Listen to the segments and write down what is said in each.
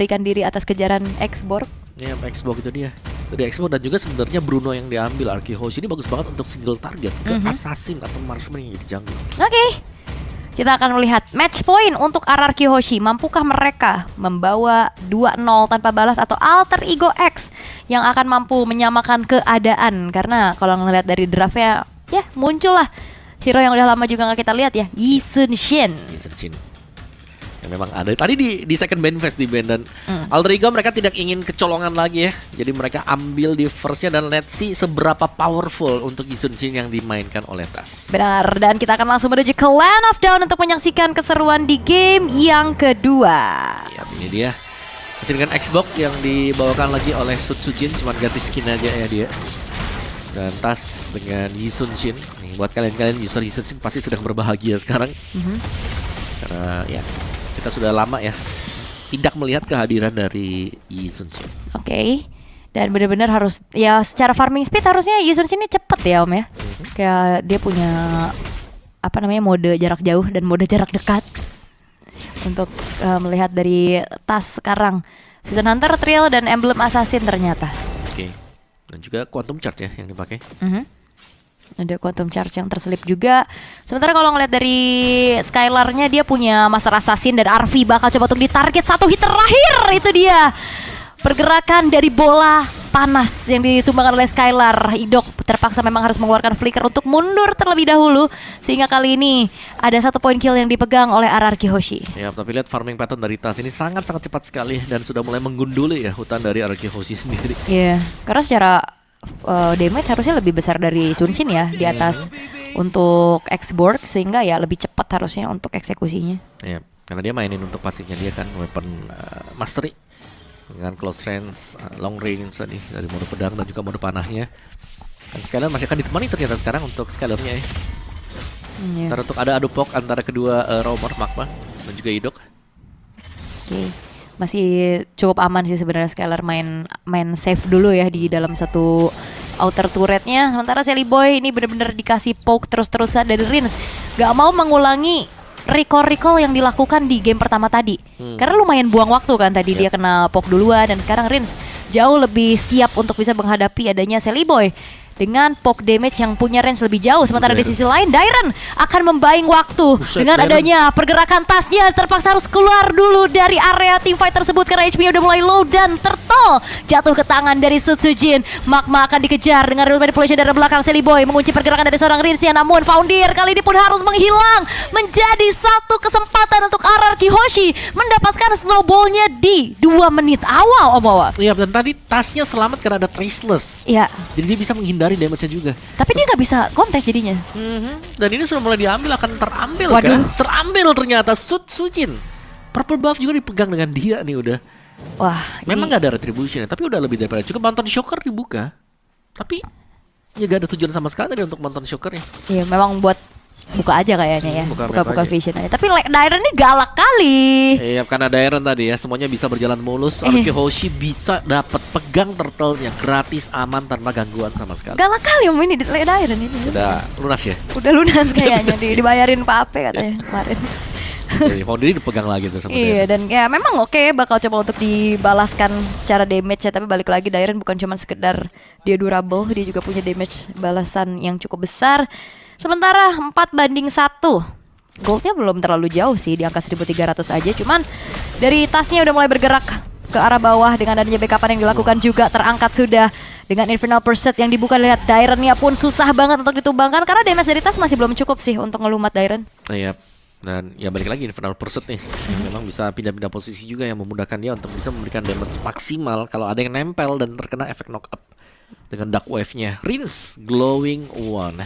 membuktikan diri atas kejaran Xborg. Ya, Xbox itu dia. Dari Xbox dan juga sebenarnya Bruno yang diambil Arkihoshi ini bagus banget untuk single target ke assassin atau marksman yang jadi jungle. Oke. Kita akan melihat match point untuk RRQ Hoshi. Mampukah mereka membawa 2-0 tanpa balas atau Alter Ego X yang akan mampu menyamakan keadaan? Karena kalau ngelihat dari draftnya, ya muncul lah hero yang udah lama juga gak kita lihat ya, Yi Sun Shin. Yang memang ada tadi di second band fest di band dan Alter Ego mereka tidak ingin kecolongan lagi ya. Jadi mereka ambil di firstnya dan let's see seberapa powerful untuk Yi Sun Shin yang dimainkan oleh Tas. Benar, dan kita akan langsung menuju ke Land of Dawn untuk menyaksikan keseruan di game yang kedua. Ya, ini dia. Masih dengan Xbox yang dibawakan lagi oleh Sutsujin, cuma ganti skin aja ya dia. Dan Tas dengan Yi Sun Shin. Nih, buat kalian user Yi Sun Shin pasti sedang berbahagia sekarang. Karena ya kita sudah lama ya tidak melihat kehadiran dari Yi Sun Shin. Oke. Dan benar-benar harus ya secara farming speed harusnya Yi Sun Shin ini cepet ya Om ya. Kayak dia punya apa namanya mode jarak jauh dan mode jarak dekat. Untuk melihat dari Tas sekarang Season Hunter, Thrill dan Emblem Assassin ternyata. Oke. Dan juga Quantum Charge ya yang dipakai. Ada Quantum Charge yang terselip juga. Sementara kalau ngeliat dari Skylar-nya dia punya Master Assassin dan Arvi bakal coba untuk ditarget satu hit terakhir. Itu dia pergerakan dari bola panas yang disumbangkan oleh Skylar. Idok terpaksa memang harus mengeluarkan flicker untuk mundur terlebih dahulu. Sehingga kali ini ada 1 poin kill yang dipegang oleh RRQ Hoshi. Ya, tapi lihat farming pattern dari Tas ini sangat-sangat cepat sekali dan sudah mulai menggunduli ya hutan dari RRQ Hoshi sendiri. Iya, karena secara damage harusnya lebih besar dari Sun Shin ya di atas untuk Xborg, sehingga ya lebih cepat harusnya untuk eksekusinya. Ya, karena dia mainin untuk pasifnya dia kan weapon mastery dengan close range, long range tadi dari mode pedang dan juga mode panahnya. Dan Skylar masih akan ditemani ternyata sekarang untuk Skylar-nya ya. Ntar untuk ada adu pok antara kedua roamer Magma dan juga Idok. Oke. Masih cukup aman sih sebenarnya Skylar main safe dulu ya di dalam satu outer turretnya. Sementara Sally Boy ini benar-benar dikasih poke terus-terusan dari Rins. Gak mau mengulangi recall yang dilakukan di game pertama tadi. Karena lumayan buang waktu kan tadi dia kena poke duluan. Dan sekarang Rins jauh lebih siap untuk bisa menghadapi adanya Sally Boy dengan poke damage yang punya range lebih jauh. Sementara di sisi lain Dairen akan membaying waktu. Dengan adanya pergerakan Tasnya terpaksa harus keluar dulu dari area teamfight tersebut karena HP-nya udah mulai low dan Turtle jatuh ke tangan dari Sutsujin. Magma akan dikejar dengan real manipulation dari belakang. Sally Boy mengunci pergerakan dari seorang Rinsya, namun Foundir kali ini pun harus menghilang. Menjadi satu kesempatan untuk RRQ Hoshi mendapatkan snowballnya di 2 menit awal Om Wawa. Iya, dan tadi Tasnya selamat karena ada Traceless. Iya. Jadi dia bisa menghindari damage-nya juga. Tapi dia nggak bisa kontes jadinya. Dan ini sudah mulai diambil, akan terambil. Waduh. Kan? Terambil ternyata Sutsujin. Purple buff juga dipegang dengan dia nih udah. Wah, Memang ini gak ada retribution ya, tapi udah lebih daripada cukup. Mountain Shocker dibuka. Tapi ya gak ada tujuan sama sekali tadi untuk Mountain Shocker ya. iya memang buat buka aja kayaknya ya. Buka Buka aja. vision aja. Tapi Dairen ini galak kali. Iya, karena Dairen tadi ya semuanya bisa berjalan mulus. RRQ Hoshi bisa dapat pegang turtle-nya gratis, aman tanpa gangguan sama sekali. Galak kali Om ini Dairen ini. Udah lunas ya. Udah lunas kayaknya lunas ya. dibayarin Pak Ape katanya kemarin. Jadi Foundry dipegang lagi tuh sama Iya, Dairen. dan ya memang oke bakal coba untuk dibalaskan secara damage ya, tapi balik lagi Dairen bukan cuma sekedar dia durable, dia juga punya damage balasan yang cukup besar. Sementara 4-1 goldnya belum terlalu jauh sih di angka 1300 aja, cuman dari Tasnya udah mulai bergerak ke arah bawah dengan adanya backupan yang dilakukan juga terangkat sudah dengan Infernal Pursuit yang dibuka. Lihat Dairennya pun susah banget untuk ditumbangkan karena damage dari Tas masih belum cukup sih untuk ngelumat Dairen. Iya. Dan ya balik lagi Infernal Pursuit nih yang memang bisa pindah-pindah posisi juga yang memudahkan dia untuk bisa memberikan damage maksimal kalau ada yang nempel dan terkena efek knock up dengan Dark Wave-nya. Rins Glowing One.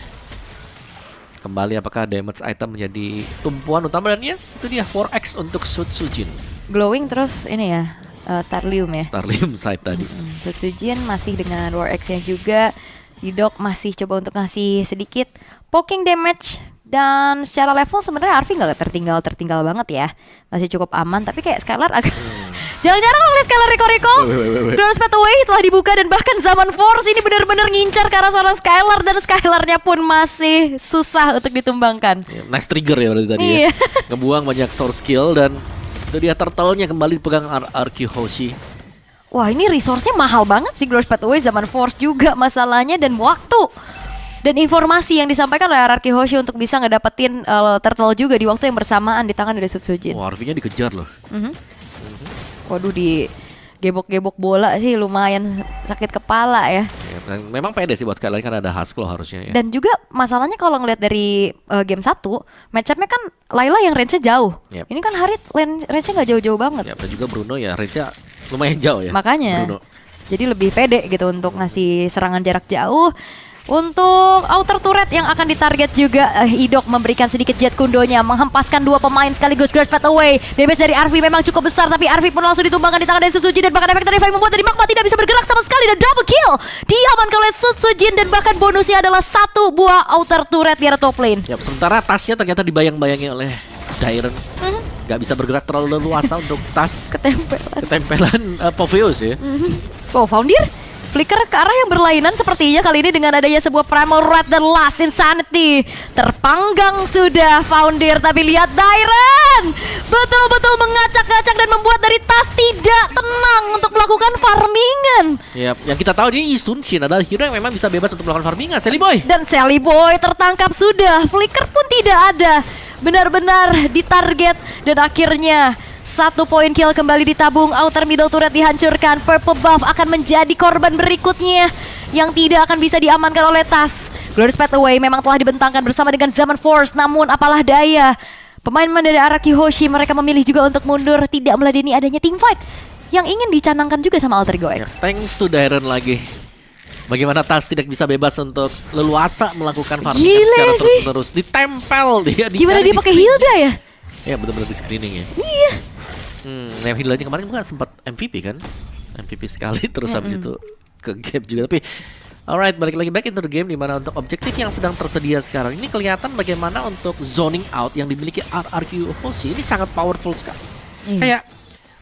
Kembali apakah damage item menjadi tumpuan utama, dan yes itu dia 4x untuk Sutsujin. Glowing terus ini ya Starlium ya. Starlium side tadi. Sutsujin masih dengan War X-nya juga. Hidok masih coba untuk ngasih sedikit poking damage. Dan secara level sebenarnya Arvi nggak tertinggal banget ya, masih cukup aman. Tapi kayak Skylar agak jarang-jarang ngeliat Skylar Riko. Drone Pathway telah dibuka dan bahkan Zaman Force ini benar-benar ngincar ke arah seorang Skylar, dan Skylarnya pun masih susah untuk ditumbangkan. Nice trigger ya berarti tadi Iya. ya. Ngebuang banyak source skill dan Itu dia turtle-nya kembali dipegang RRQ Hoshi. Wah, ini resource-nya mahal banget sih Glorious Pathway, Zaman Force juga masalahnya, dan waktu. Dan informasi yang disampaikan oleh RRQ Hoshi untuk bisa ngedapetin turtle juga di waktu yang bersamaan di tangan dari Sutsujin. Wah, RV-nya dikejar loh. Waduh, di gebok-gebok bola sih lumayan sakit kepala ya. Ya, memang pede sih buat sekali lagi kan ada Haskell harusnya ya. Dan juga masalahnya kalau ngeliat dari game 1, match-up-nya kan Layla yang range-nya jauh. Yep. Ini kan Harit range-nya nggak jauh-jauh banget. Ya, dan juga Bruno ya range-nya lumayan jauh ya. Makanya. Bruno. Jadi lebih pede gitu untuk ngasih serangan jarak jauh. Untuk outer turret yang akan ditarget juga, Idok memberikan sedikit jet kundonya, menghempaskan 2 pemain sekaligus. Glorious Pathway, damage dari Arvi memang cukup besar, tapi Arvi pun langsung ditumbangkan di tangan dari Sutsujin, dan bahkan efek dari Fang membuat dari Magma tidak bisa bergerak sama sekali, dan double kill diamankan oleh Sutsujin, dan bahkan bonusnya adalah 1 buah outer turret di area top lane. Ya, sementara tasnya ternyata dibayang-bayangi oleh Dairon. Gak bisa bergerak terlalu leluasa untuk tas ketempelan Popheus ya. Oh, Foundir flicker ke arah yang berlainan sepertinya kali ini dengan adanya sebuah Primal Red dan Last Insanity. Terpanggang sudah Foundir, tapi lihat Dairon betul-betul mengacak-ngacak dan membuat dari tas tidak tenang untuk melakukan farmingan. Ya, yang kita tahu ini Sun Shin adalah hero yang memang bisa bebas untuk melakukan farmingan. Sally Boy. Dan Sally Boy tertangkap sudah, flicker pun tidak ada. Benar-benar ditarget dan akhirnya 1 poin kill kembali ditabung. Outer middle turret dihancurkan. Purple buff akan menjadi korban berikutnya yang tidak akan bisa diamankan oleh Tas. Glorious Pathway memang telah dibentangkan bersama dengan Zaman Force, namun apalah daya, pemain-pemain dari RRQ Hoshi mereka memilih juga untuk mundur, tidak meladeni adanya teamfight yang ingin dicanangkan juga sama Alter Ego Ya, X. thanks to Dairon lagi. Bagaimana Tas tidak bisa bebas untuk leluasa melakukan farming Gila secara sih. terus-menerus. Ditempel dia. Gimana dicari dia di pakai screening. Hilda ya? Ya benar-benar di screening ya. Iya. Yang Hildanya kemarin bukan sempat MVP kan? MVP sekali terus habis itu ke game juga. Tapi alright, balik lagi back into the game, dimana untuk objektif yang sedang tersedia sekarang ini kelihatan bagaimana untuk zoning out yang dimiliki RRQ Hoshi ini sangat powerful sekali. Kayak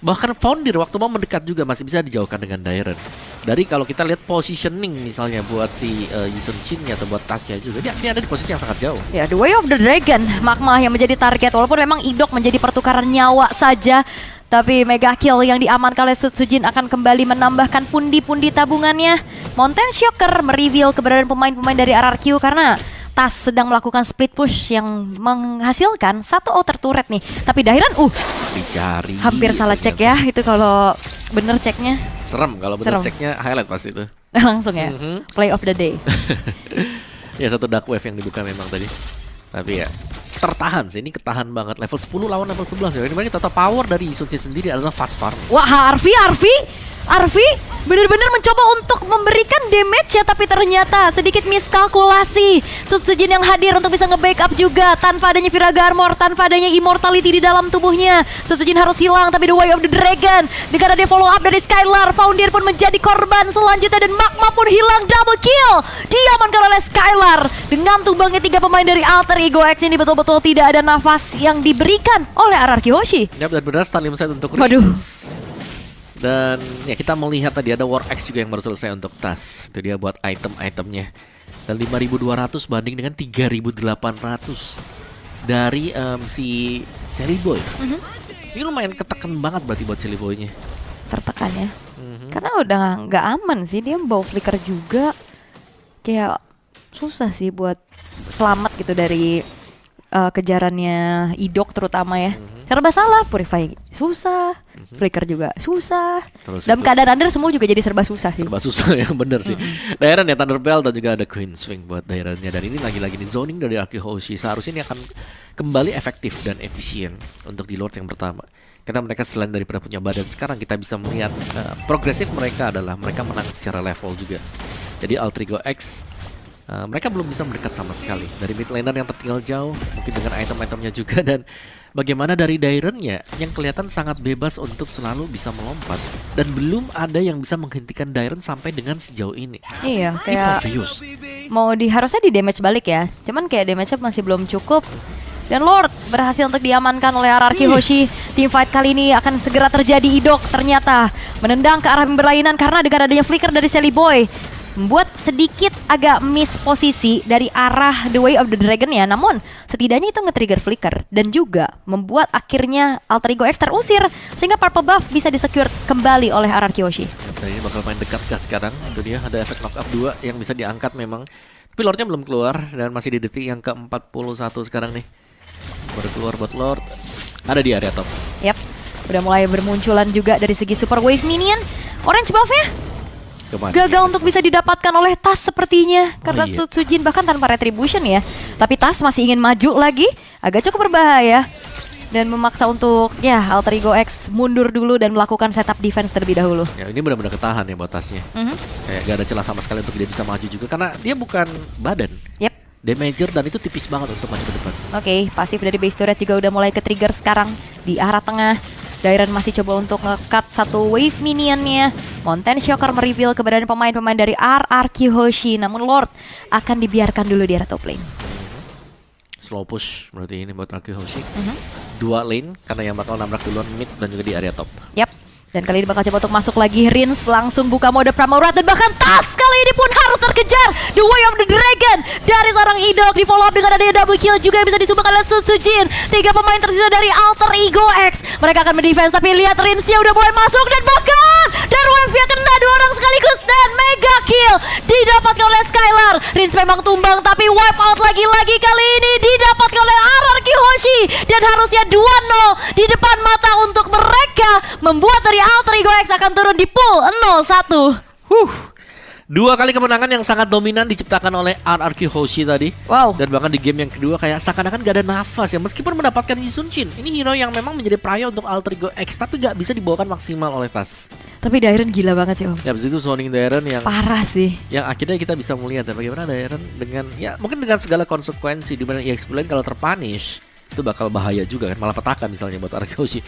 bahkan Foundir waktu mau mendekat juga masih bisa dijauhkan dengan Dairon. Dari kalau kita lihat positioning misalnya buat si Yisun Shin-nya atau buat Tasya juga, dia ada di posisi yang sangat jauh. Ya, The Way of the Dragon, Magma yang menjadi target. Walaupun memang Idok menjadi pertukaran nyawa saja, tapi mega kill yang diamankan oleh Sutsujin akan kembali menambahkan pundi-pundi tabungannya. Mountain Shocker mereveal keberadaan pemain-pemain dari RRQ karena Tas sedang melakukan split push yang menghasilkan 1 outer turret nih. Tapi Dairon, Dicari. hampir salah cek ya itu kalau bener ceknya. Serem kalau benar Serem. ceknya highlight pasti itu. Langsung ya, play of the day. Ya, 1 dark wave yang dibuka memang tadi. Tapi ya tertahan sih, ini ketahan banget. Level 10 lawan level 11 ya. Ini kita tahu power dari Yisun Shin sendiri adalah fast farm. Wah, Arvi benar-benar mencoba untuk memberikan damage ya, tapi ternyata sedikit miskalkulasi. Sutsujin yang hadir untuk bisa nge-backup juga tanpa adanya Viraga Armor, tanpa adanya immortality di dalam tubuhnya. Sutsujin harus hilang, tapi The Way of the Dragon dengan ada follow up dari Skylar, Foundir pun menjadi korban selanjutnya dan Magma pun hilang. Double kill diamankan oleh Skylar dengan tumbangnya 3 pemain dari Alter Ego X. Ini betul-betul tidak ada nafas yang diberikan oleh RRQ Hoshi. Ya, benar-benar Stallion set untuk Waduh. Rins. Dan ya kita melihat tadi ada War X juga yang baru selesai untuk Tas. Itu dia buat item-itemnya. Dan 5.200 banding dengan 3.800 dari si Sally Boy. Ini lumayan ketekan banget berarti buat Sally Boy-nya. Tertekan ya. Karena udah nggak aman sih, dia bawa flicker juga. Kayak susah sih buat selamat gitu dari kejarannya Idok terutama ya. Serba salah, Purify susah, flicker juga susah. Terus Dalam itu keadaan under semua juga jadi serba susah sih. serba susah ya, bener sih. Dairon ya, Thunderbell dan juga ada Queen Swing buat Daironnya. Dan ini lagi-lagi nih zoning dari RRQ Hoshi. Seharusnya ini akan kembali efektif dan efisien untuk di Lord yang pertama. Karena mereka selain daripada punya badan, sekarang kita bisa melihat progresif mereka adalah mereka menang secara level juga. Jadi Alter Ego X mereka belum bisa mendekat sama sekali dari mid laner yang tertinggal jauh, mungkin dengan item-itemnya juga. Dan bagaimana dari Dairon-nya yang kelihatan sangat bebas untuk selalu bisa melompat, dan belum ada yang bisa menghentikan Dairon sampai dengan sejauh ini. Iya, Ini kayak Popheus. harusnya di damage balik ya. Cuman kayak damage-nya masih belum cukup. Dan Lord berhasil untuk diamankan oleh RRQ Hoshi. Teamfight kali ini akan segera terjadi. Idok ternyata menendang ke arah yang berlainan karena dengan adanya flicker dari Sally Boy. membuat sedikit agak miss posisi dari arah The Way of the Dragon ya. Namun setidaknya itu nge-trigger flicker dan juga membuat akhirnya Alter Ego X terusir sehingga purple buff bisa disecure kembali oleh RRQ Hoshi. Ya, ini bakal main dekat kah sekarang? Itu dia ada efek knock up 2 yang bisa diangkat memang. Tapi Lordnya belum keluar dan masih di detik yang ke-41 sekarang nih. Baru keluar buat Lord. Ada di area top. Yap, udah mulai bermunculan juga dari segi Super Wave Minion. Orange buff-nya Kemana? gagal untuk bisa didapatkan oleh Tas sepertinya karena iya. Sujin bahkan tanpa retribution ya. Tapi Tas masih ingin maju lagi, agak cukup berbahaya dan memaksa untuk ya Alter Ego X mundur dulu dan melakukan setup defense terlebih dahulu. Ya ini benar-benar ketahan ya buat tasnya. Kayak gak ada celah sama sekali untuk dia bisa maju juga karena dia bukan badan. Yep. Damager dan itu tipis banget untuk maju ke depan. Oke, pasif dari base turret juga udah mulai ke-trigger sekarang di arah tengah. Dairon masih coba untuk nge-cut satu wave minionnya. Mountain Shocker mereveal keberadaan pemain-pemain dari RRQ Hoshi. Namun Lord akan dibiarkan dulu di arah top lane. Slow push berarti ini buat RRQ Hoshi. Dua lane karena yang bakal nabrak duluan mid dan juga di area top. Yap. Dan kali ini bakal coba untuk masuk lagi. Rins langsung buka mode Pramorat dan bahkan Tas kali ini pun harus terkejar. The Way of the Dragon dari seorang Idok di follow up dengan adanya double kill juga yang bisa disumbangkan oleh Sujin. 3 pemain tersisa dari Alter Ego X. Mereka akan mendefense tapi lihat Rinsnya udah mulai masuk dan bahkan dan wave-nya kena 2 orang sekaligus dan mega kill didapatkan oleh Skylar. Rins memang tumbang tapi wipe out lagi-lagi kali ini didapatkan oleh RRQ Hoshi dan harusnya 2-0 di depan mata untuk mereka membuat dari Alter Ego X akan turun di pool 0-1. Dua kali kemenangan yang sangat dominan diciptakan oleh RRQ Hoshi tadi. Wow. Dan bahkan di game yang kedua kayak seakan-akan gak ada nafas ya. Meskipun mendapatkan Yisun Shin. Ini hero yang memang menjadi prio untuk Alter Ego X. Tapi gak bisa dibawakan maksimal oleh Tas. Tapi Dairon gila banget sih Om. Ya abis itu zoning Darren yang Parah sih. yang akhirnya kita bisa melihat ya bagaimana Darren dengan ya mungkin dengan segala konsekuensi. Dimana EXP lain kalau terpunish itu bakal bahaya juga kan. Malah petaka misalnya buat RRQ Hoshi.